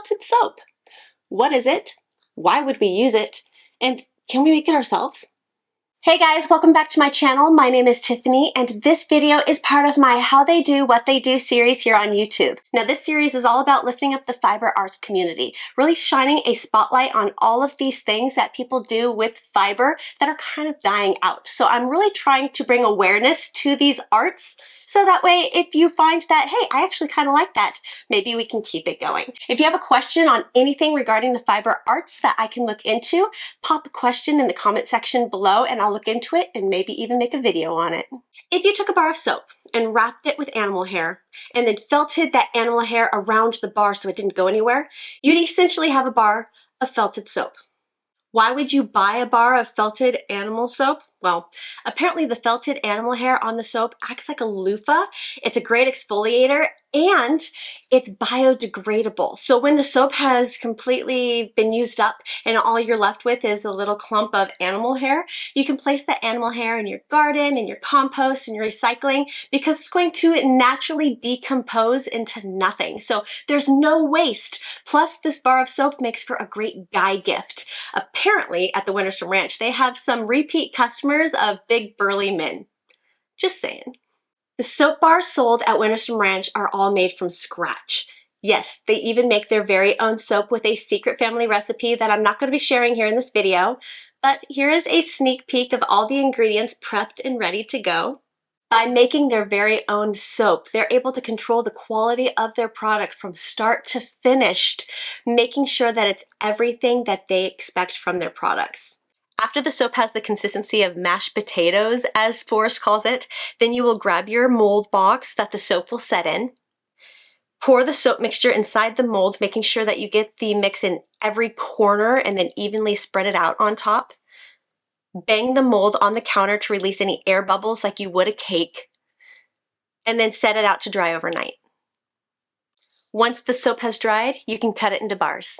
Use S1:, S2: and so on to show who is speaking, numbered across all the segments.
S1: felted soap. What is it? Why would we use it? And can we make it ourselves? Hey guys, welcome back to my channel. My name is Tiffany, and this video is part of my How They Do What They Do series here on YouTube. Now this series is all about lifting up the fiber arts community, really shining a spotlight on all of these things that people do with fiber that are kind of dying out. So I'm really trying to bring awareness to these arts, so that way if you find that, hey, I actually kind of like that, maybe we can keep it going. If you have a question on anything regarding the fiber arts that I can look into, pop a question in the comment section below and I'll look into it and maybe even make a video on it. If you took a bar of soap and wrapped it with animal hair and then felted that animal hair around the bar so it didn't go anywhere, you'd essentially have a bar of felted soap. Why would you buy a bar of felted animal soap? Well, apparently the felted animal hair on the soap acts like a loofah. It's a great exfoliator and it's biodegradable. So when the soap has completely been used up and all you're left with is a little clump of animal hair, you can place that animal hair in your garden, in your compost, in your recycling, because it's going to naturally decompose into nothing. So there's no waste. Plus, this bar of soap makes for a great guy gift. Apparently, at the Winterstrom Ranch, they have some repeat customers of big burly men. Just saying. The soap bars sold at Winterstrom Ranch are all made from scratch. Yes, they even make their very own soap with a secret family recipe that I'm not going to be sharing here in this video, but here is a sneak peek of all the ingredients prepped and ready to go. By making their very own soap, they're able to control the quality of their product from start to finished, making sure that it's everything that they expect from their products. After the soap has the consistency of mashed potatoes, as Forrest calls it, then you will grab your mold box that the soap will set in. Pour the soap mixture inside the mold, making sure that you get the mix in every corner and then evenly spread it out on top. Bang the mold on the counter to release any air bubbles like you would a cake, and then set it out to dry overnight. Once the soap has dried, you can cut it into bars.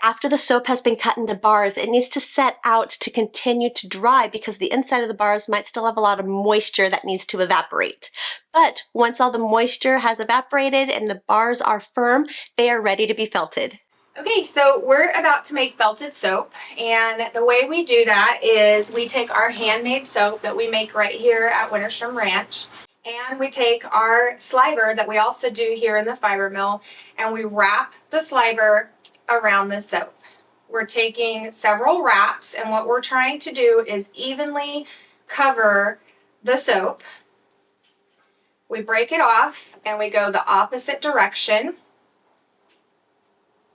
S1: After the soap has been cut into bars, it needs to set out to continue to dry because the inside of the bars might still have a lot of moisture that needs to evaporate. But once all the moisture has evaporated and the bars are firm, they are ready to be felted.
S2: Okay, so we're about to make felted soap, and the way we do that is we take our handmade soap that we make right here at Winterstrom Ranch, and we take our sliver that we also do here in the fiber mill, and we wrap the sliver around the soap. We're taking several wraps, and what we're trying to do is evenly cover the soap. We break it off and we go the opposite direction,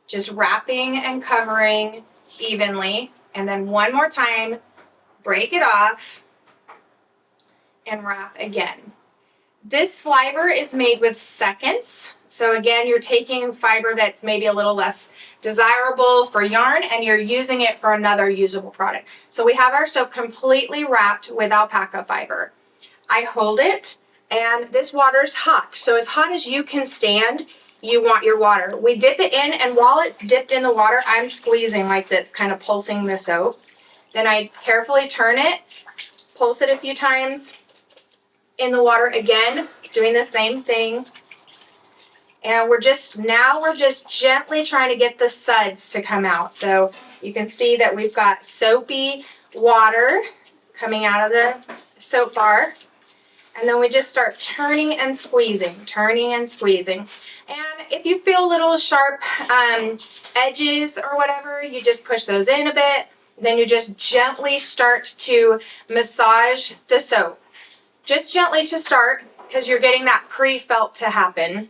S2: just wrapping and covering evenly, and then one more time, break it off and wrap again. This sliver is made with seconds. So again, you're taking fiber that's maybe a little less desirable for yarn and you're using it for another usable product. So we have our soap completely wrapped with alpaca fiber. I hold it and this water's hot. So as hot as you can stand, you want your water. We dip it in, and while it's dipped in the water, I'm squeezing like this, kind of pulsing the soap. Then I carefully turn it, pulse it a few times in the water again, doing the same thing. And we're just gently trying to get the suds to come out. So you can see that we've got soapy water coming out of the soap bar. And then we just start turning and squeezing, turning and squeezing. And if you feel little sharp edges or whatever, you just push those in a bit. Then you just gently start to massage the soap. Just gently to start, because you're getting that pre-felt to happen.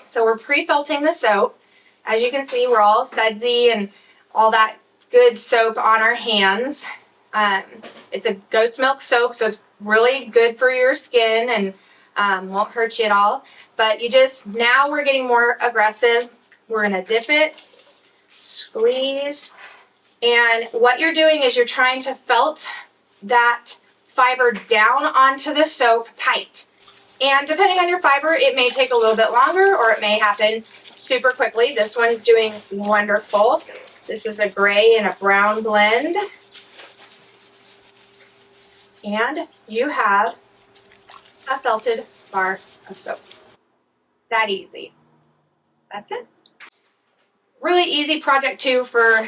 S2: So we're pre-felting the soap. As you can see, we're all sudsy and all that good soap on our hands. It's a goat's milk soap, so it's really good for your skin and won't hurt you at all. But now we're getting more aggressive. We're gonna dip it, squeeze, and what you're doing is you're trying to felt that fiber down onto the soap tight. And depending on your fiber, it may take a little bit longer or it may happen super quickly. This one's doing wonderful. This is a gray and a brown blend. And you have a felted bar of soap. That easy. That's it. really easy project too for,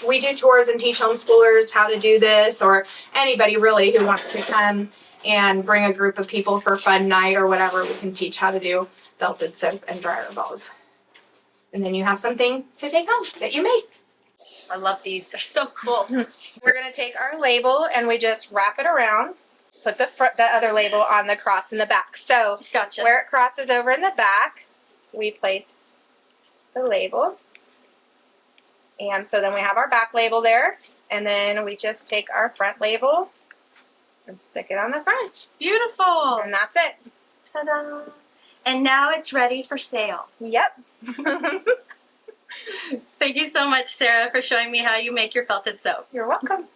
S2: we do tours and teach homeschoolers how to do this, or anybody really who wants to come and bring a group of people for a fun night or whatever. We can teach how to do felted soap and dryer balls. And then you have something to take home that you made.
S1: I love these. They're so cool.
S2: We're going to take our label and we just wrap it around. Put the other label on the cross in the back. So
S1: Gotcha.
S2: where it crosses over in the back, we place the label. And so then we have our back label there. And then we just take our front label and stick it on the front.
S1: Beautiful.
S2: And that's it.
S1: Ta-da. And now it's ready for sale.
S2: Yep.
S1: Thank you so much, Sarah, for showing me how you make your felted soap.
S2: You're welcome.